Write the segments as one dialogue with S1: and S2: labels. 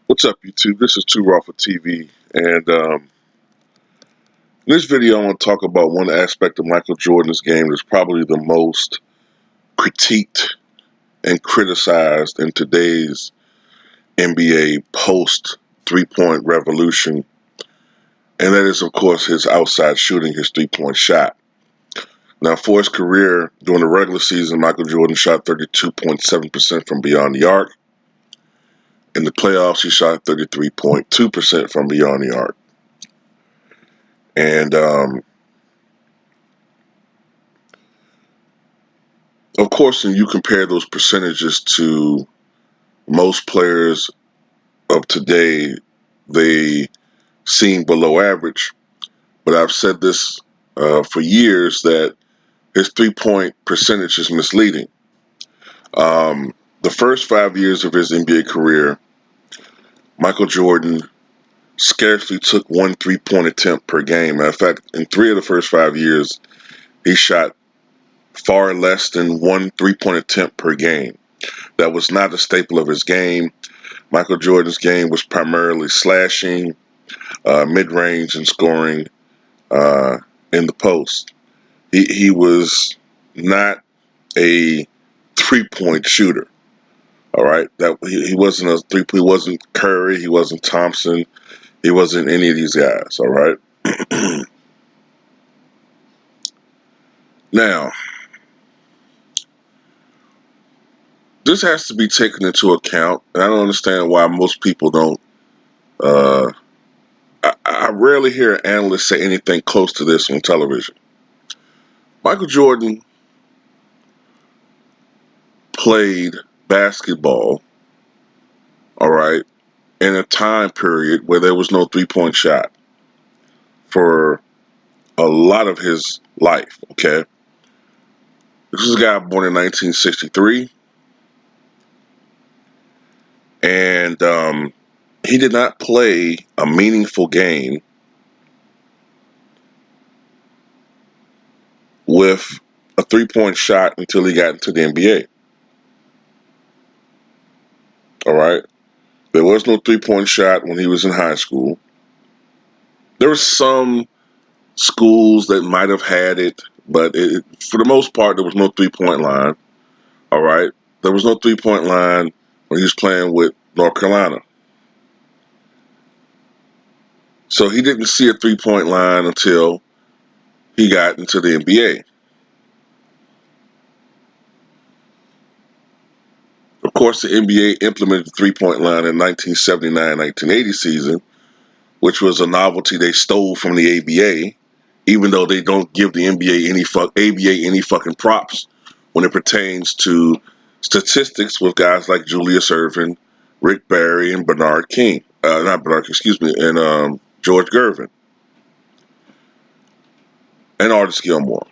S1: What's up, YouTube? This is Too Raw for TV, and in this video, I want to talk about one aspect of Michael Jordan's game that's probably the most critiqued and criticized in today's NBA post three-point revolution, and that is, of course, his outside shooting, his three-point shot. Now, for his career, during the regular season, Michael Jordan shot 32.7% from beyond the arc. In the playoffs, he shot 33.2% from beyond the arc. And of course, when you compare those percentages to most players of today, they seem below average. But I've said this for years that his three-point percentage is misleading. The first 5 years of his NBA career, Michael Jordan scarcely took one three-point attempt per game. Matter of fact, in 3 of the first 5 years, he shot far less than one three-point attempt per game. That was not a staple of his game. Michael Jordan's game was primarily slashing, mid-range, and scoring in the post. He was not a three-point shooter. All right, that he wasn't a three. He wasn't Curry. He wasn't Thompson. He wasn't any of these guys. All right. Now, this has to be taken into account, and I don't understand why most people don't. I rarely hear analysts say anything close to this on television. Michael Jordan played basketball, all right, in a time period where there was no three-point shot for a lot of his life, okay? This is a guy born in 1963, and he did not play a meaningful game with a three-point shot until he got into the NBA, all right? There was no three-point shot when he was in high school. There were some schools that might have had it, but for the most part, there was no three-point line. All right, there was no three-point line when he was playing with North Carolina, so he didn't see a three-point line until he got into the NBA. Of course, the NBA implemented the three-point line in 1979-1980 season, which was a novelty they stole from the ABA, even though they don't give the ABA any fucking props when it pertains to statistics with guys like Julius Erving, Rick Barry, and Bernard King. Not Bernard, excuse me, and George Gervin and Artis Gilmore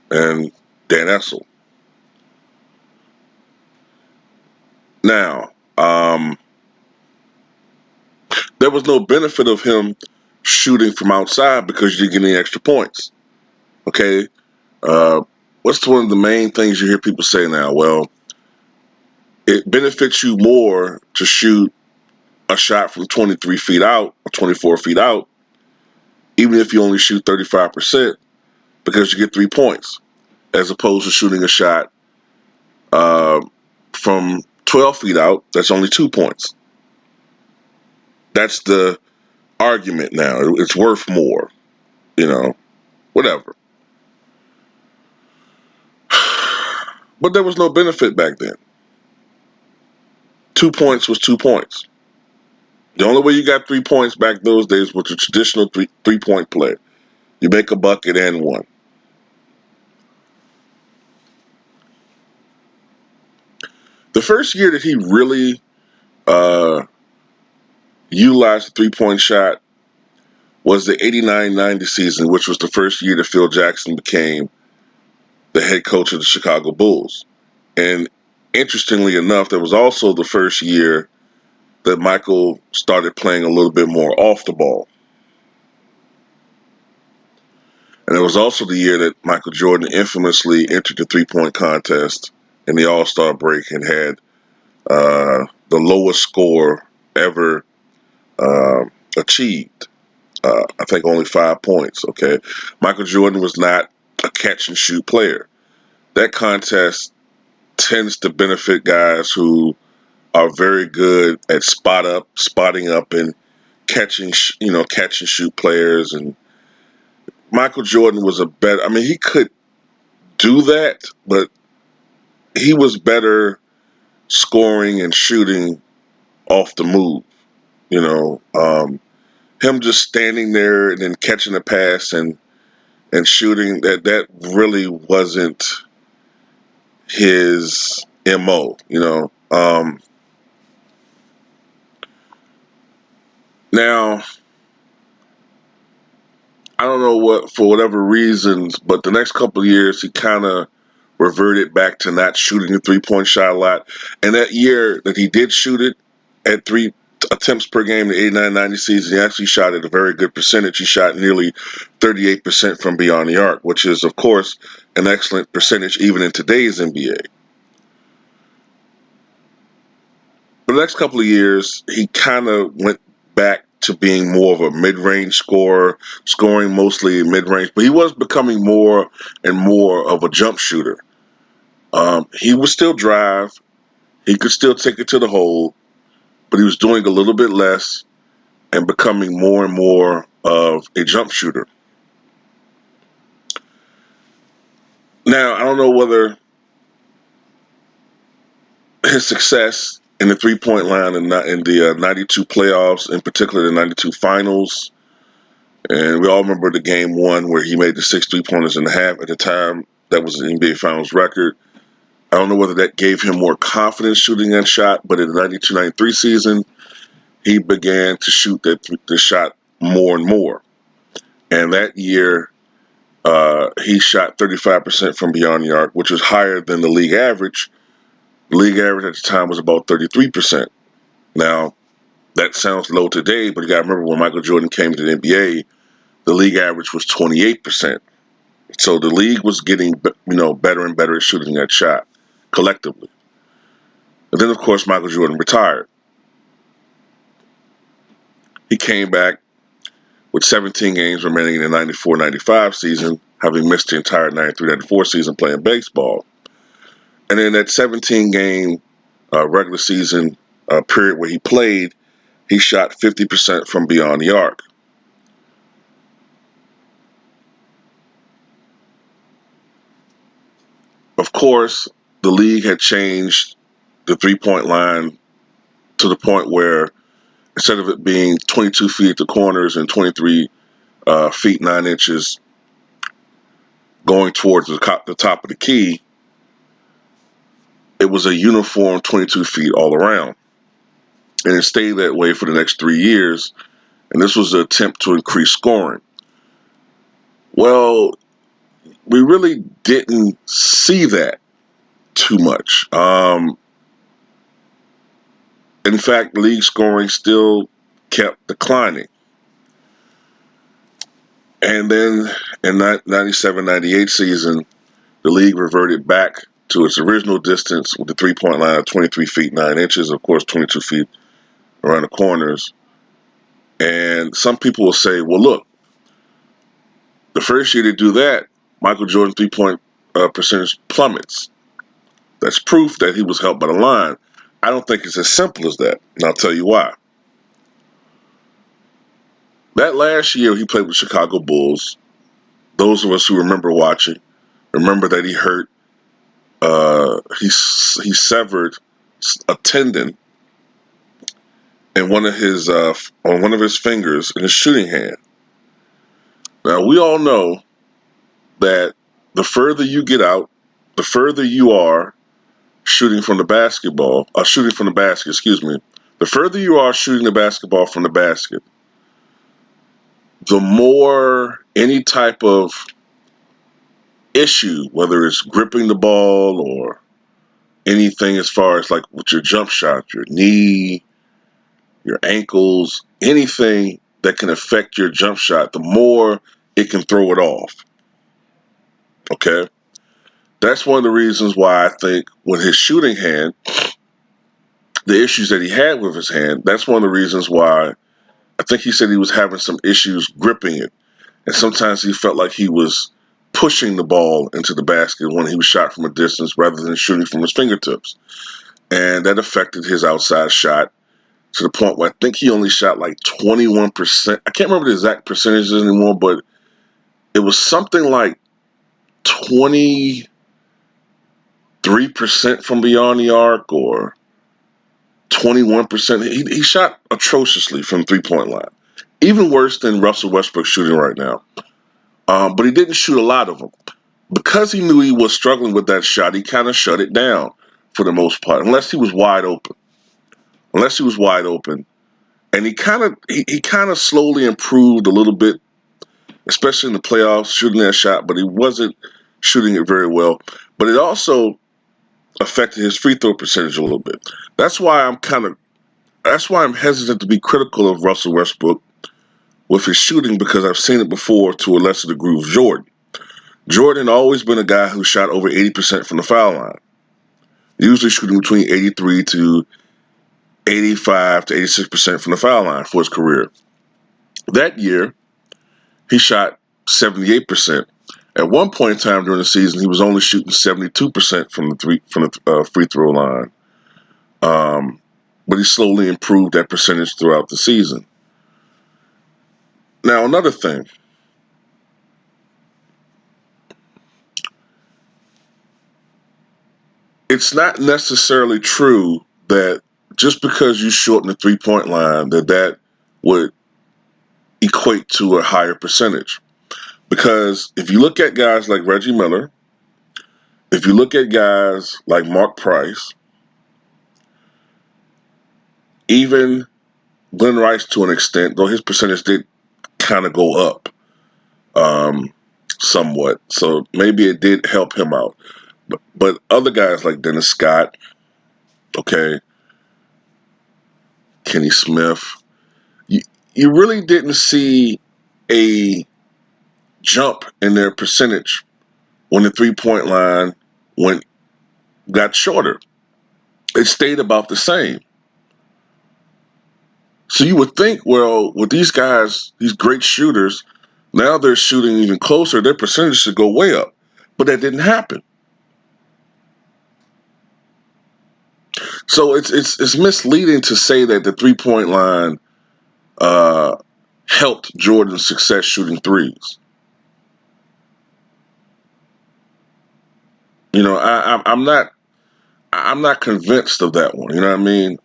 S1: and Dan Essel. Now, there was no benefit of him shooting from outside because you didn't get any extra points. Okay, what's one of the main things you hear people say now? Well, it benefits you more to shoot a shot from 23 feet out or 24 feet out, even if you only shoot 35%, because you get 3 points, as opposed to shooting a shot from 12 feet out, that's only 2 points. That's the argument now. It's worth more, whatever. But there was no benefit back then. 2 points was 2 points. The only way you got 3 points back those days was a traditional three-point play. You make a bucket and one. The first year that he really utilized the three-point shot was the 89-90 season, which was the first year that Phil Jackson became the head coach of the Chicago Bulls. And interestingly enough, that was also the first year that Michael started playing a little bit more off the ball. And it was also the year that Michael Jordan infamously entered the three-point contest in the All-Star break and had the lowest score ever uh, achieved. I think only 5 points. Okay, Michael Jordan was not a catch and shoot player. That contest tends to benefit guys who are very good at spotting up, and catch and shoot players. And Michael Jordan was a better. I mean, he could do that, but he was better scoring and shooting off the move. Him just standing there and then catching a pass and shooting, that really wasn't his mo. Now I don't know what, for whatever reasons, but the next couple of years he kind of reverted back to not shooting the 3-point shot a lot. And that year that he did shoot it at 3 attempts per game, the 89-90 season, he actually shot at a very good percentage. He shot nearly 38% from beyond the arc, which is, of course, an excellent percentage even in today's NBA. For the next couple of years, he kind of went back to being more of a mid-range scorer, scoring mostly mid-range, but he was becoming more and more of a jump shooter. He would still drive, he could still take it to the hole, but he was doing a little bit less and becoming more and more of a jump shooter. Now, I don't know whether his success in the 3-point line and not in the 92 playoffs, in particular the 92 finals, and we all remember the game one where he made the 6 3-pointers in the half. At the time, that was an NBA Finals record. I don't know whether that gave him more confidence shooting that shot, but in the 92-93 season, he began to shoot the shot more and more. And that year, he shot 35% from beyond the arc, which was higher than the league average. The league average at the time was about 33%. Now, that sounds low today, but you got to remember when Michael Jordan came to the NBA, the league average was 28%. So the league was getting, better and better at shooting that shot collectively. And then, of course, Michael Jordan retired. He came back with 17 games remaining in the 94-95 season, having missed the entire 93-94 season playing baseball. And in that 17-game regular season period where he played, he shot 50% from beyond the arc. Of course, the league had changed the 3-point line to the point where instead of it being 22 feet at the corners and 23 feet 9 inches going towards the top of the key, it was a uniform 22 feet all around. And it stayed that way for the next 3 years. And this was an attempt to increase scoring. Well, we really didn't see that too much. In fact, league scoring still kept declining. And then in 97-98 season, the league reverted back to its original distance with the 3-point line of 23 feet 9 inches, of course, 22 feet around the corners. And some people will say, well, look, the first year to do that, Michael Jordan 3-point percentage plummets. That's proof that he was helped by the line. I don't think it's as simple as that, and I'll tell you why. That last year he played with the Chicago Bulls, those of us who remember watching, remember that he hurt, he severed a tendon in on one of his fingers in his shooting hand. Now we all know that the further you get out, the further you are shooting from the basket, excuse me. The further you are shooting the basketball from the basket, the more any type of issue, whether it's gripping the ball or anything as far as like with your jump shot, your knee, your ankles, anything that can affect your jump shot, the more it can throw it off. Okay? That's one of the reasons why I think with his shooting hand, the issues that he had with his hand. That's one of the reasons why I think he said he was having some issues gripping it. And sometimes he felt like he was pushing the ball into the basket when he was shot from a distance rather than shooting from his fingertips. And that affected his outside shot to the point where I think he only shot like 21%. I can't remember the exact percentages anymore, but it was something like 23% from beyond the arc or 21%. He shot atrociously from 3-point line, even worse than Russell Westbrook shooting right now. But he didn't shoot a lot of them. Because he knew he was struggling with that shot, he kind of shut it down for the most part, unless he was wide open. Unless he was wide open. And he kind of slowly improved a little bit, especially in the playoffs, shooting that shot, but he wasn't shooting it very well. But it also affected his free throw percentage a little bit. That's why I'm hesitant to be critical of Russell Westbrook with his shooting, because I've seen it before to a lesser degree with Jordan. Jordan always been a guy who shot over 80% from the foul line, usually shooting between 83 to 85 to 86% from the foul line for his career. That year, he shot 78%. At one point in time during the season, he was only shooting 72% from the free throw line. But he slowly improved that percentage throughout the season. Now, another thing, it's not necessarily true that just because you shorten the 3-point line, that would equate to a higher percentage. Because if you look at guys like Reggie Miller, if you look at guys like Mark Price, even Glenn Rice to an extent, though his percentage did kind of go up somewhat. So maybe it did help him out. But other guys like Dennis Scott, okay, Kenny Smith, you, you really didn't see a jump in their percentage when the 3-point line got shorter. It stayed about the same. So you would think, well, with these guys, these great shooters, now they're shooting even closer, their percentage should go way up. But that didn't happen. So it's misleading to say that the 3-point line uh, helped Jordan's success shooting threes. You know, I'm not convinced of that one. You know what I mean?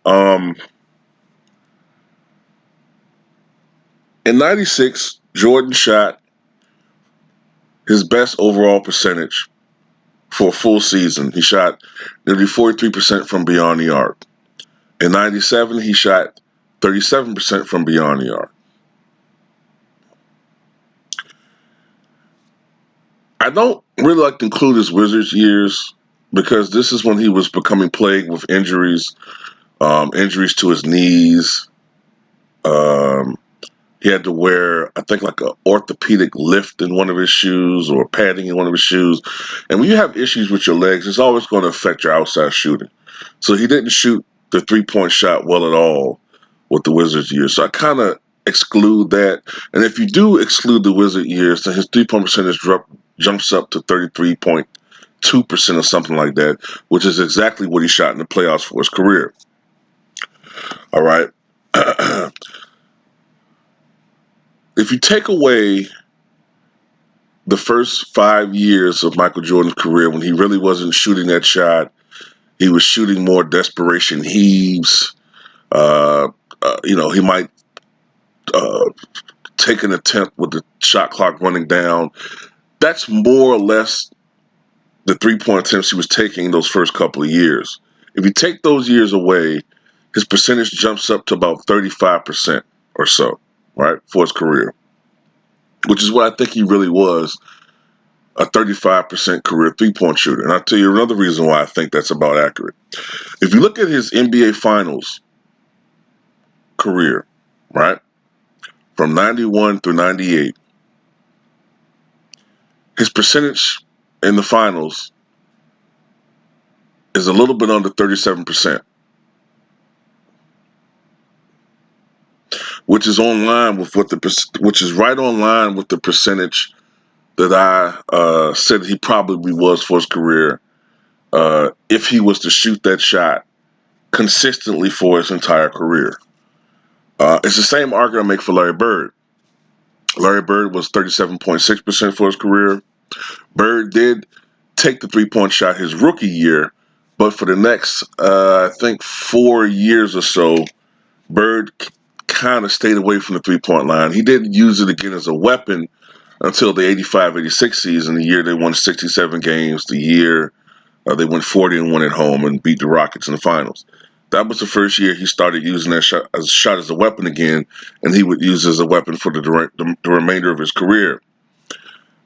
S1: In '96, Jordan shot his best overall percentage for a full season. He shot nearly 43% from beyond the arc. In '97, he shot 37% from beyond the arc. I don't really like to include his Wizards years because this is when he was becoming plagued with injuries, injuries to his knees. Um, he had to wear, I think, like a orthopedic lift in one of his shoes or padding in one of his shoes. And when you have issues with your legs, it's always going to affect your outside shooting. So he didn't shoot the 3-point shot well at all with the Wizards years. So I kind of exclude that. And if you do exclude the Wizard years, then his 3-point percentage jumps up to 33.2% or something like that, which is exactly what he shot in the playoffs for his career. All right. If you take away the first 5 years of Michael Jordan's career when he really wasn't shooting that shot, he was shooting more desperation heaves. Uh, he might uh, take an attempt with the shot clock running down. That's more or less the 3-point attempts he was taking those first couple of years. If you take those years away, his percentage jumps up to about 35% or so, right, for his career, which is what I think he really was, a 35% career 3-point shooter. And I'll tell you another reason why I think that's about accurate. If you look at his NBA Finals career, right, from 91 through 98, his percentage in the finals is a little bit under 37%. which is which is right on line with the percentage that I said he probably was for his career if he was to shoot that shot consistently for his entire career. It's the same argument I make for Larry Bird. Larry Bird was 37.6% for his career. Bird did take the three-point shot his rookie year, but for the next, I think, 4 years or so, Bird kind of stayed away from the three-point line. He didn't use it again as a weapon until the 85-86 season, the year they won 67 games, the year they went 40-1 at home and beat the Rockets in the finals. That was the first year he started using that shot as a weapon again, and he would use it as a weapon for the remainder of his career.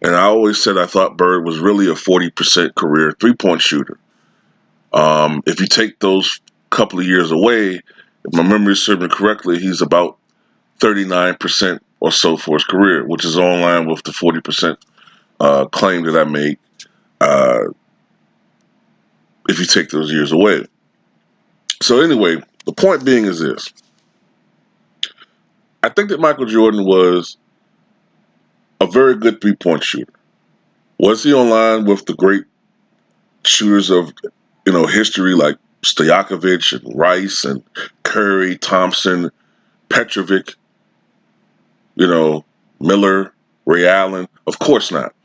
S1: And I always said I thought Bird was really a 40% career three-point shooter. If you take those couple of years away, if my memory serves me correctly, he's about 39% or so for his career, which is on line with the 40% claim that I made if you take those years away. So anyway, the point being is this. I think that Michael Jordan was a very good three-point shooter. Was he on line with the great shooters of history like Stojakovic and Rice and Curry, Thompson, Petrovic, Miller, Ray Allen? Of course not.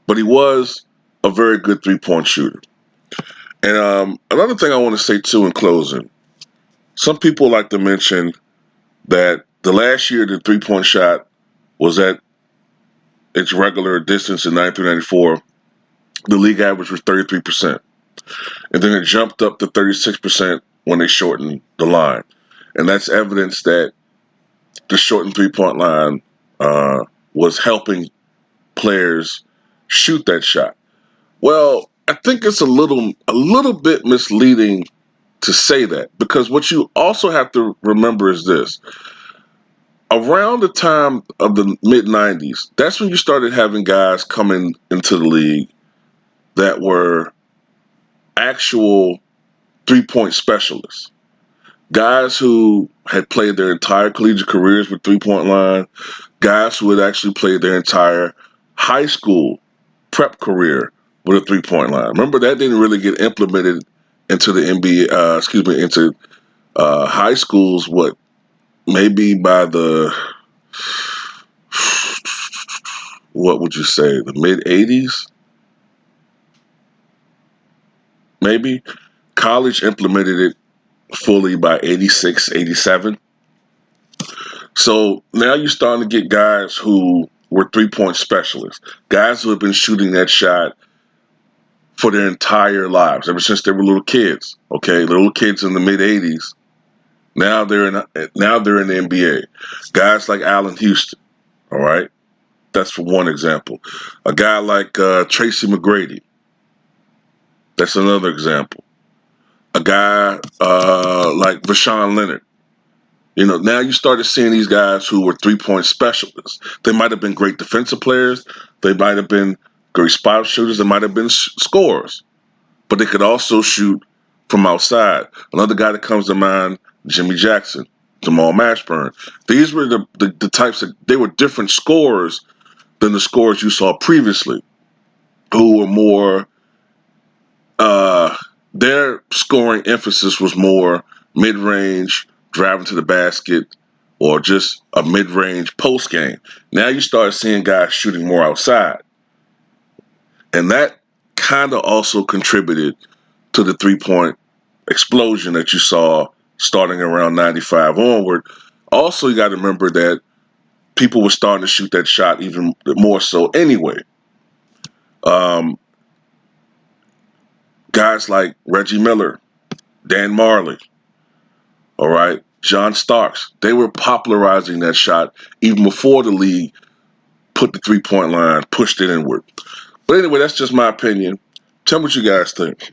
S1: But he was a very good three-point shooter. And another thing I want to say, too, in closing, some people like to mention that the last year the three-point shot was at its regular distance in 93-94. The league average was 33%. And then it jumped up to 36% when they shortened the line. And that's evidence that the shortened three-point line was helping players shoot that shot. Well, I think it's a little bit misleading to say that, because what you also have to remember is this. Around the time of the mid-90s, that's when you started having guys coming into the league that were actual three-point specialists. Guys who had played their entire collegiate careers with three-point line, guys who had actually played their entire high school prep career with a three-point line. Remember, that didn't really get implemented into the NBA, into high schools, maybe by the, what would you say, the mid-'80s? Maybe. College implemented it fully by 86, 87. So now you're starting to get guys who were three-point specialists, guys who have been shooting that shot for their entire lives, ever since they were little kids. Okay, little kids in the mid-'80s. Now they're in the NBA. Guys like Allen Houston. All right, that's for one example. A guy like Tracy McGrady. That's another example. A guy like Rashawn Leonard. Now you started seeing these guys who were three-point specialists. They might have been great defensive players. They might have been great spot shooters. They might have been scorers. But they could also shoot from outside. Another guy that comes to mind, Jimmy Jackson, Jamal Mashburn. These were the types of, they were different scorers than the scorers you saw previously, who were more, their scoring emphasis was more mid-range, driving to the basket, or just a mid-range post game. Now you start seeing guys shooting more outside. And that kind of also contributed to the three-point explosion that you saw starting around 95 onward. Also, you got to remember that people were starting to shoot that shot even more so anyway. Guys like Reggie Miller, Dan Marley, all right, John Starks, they were popularizing that shot even before the league put the three-point line, pushed it inward. But anyway, that's just my opinion. Tell me what you guys think.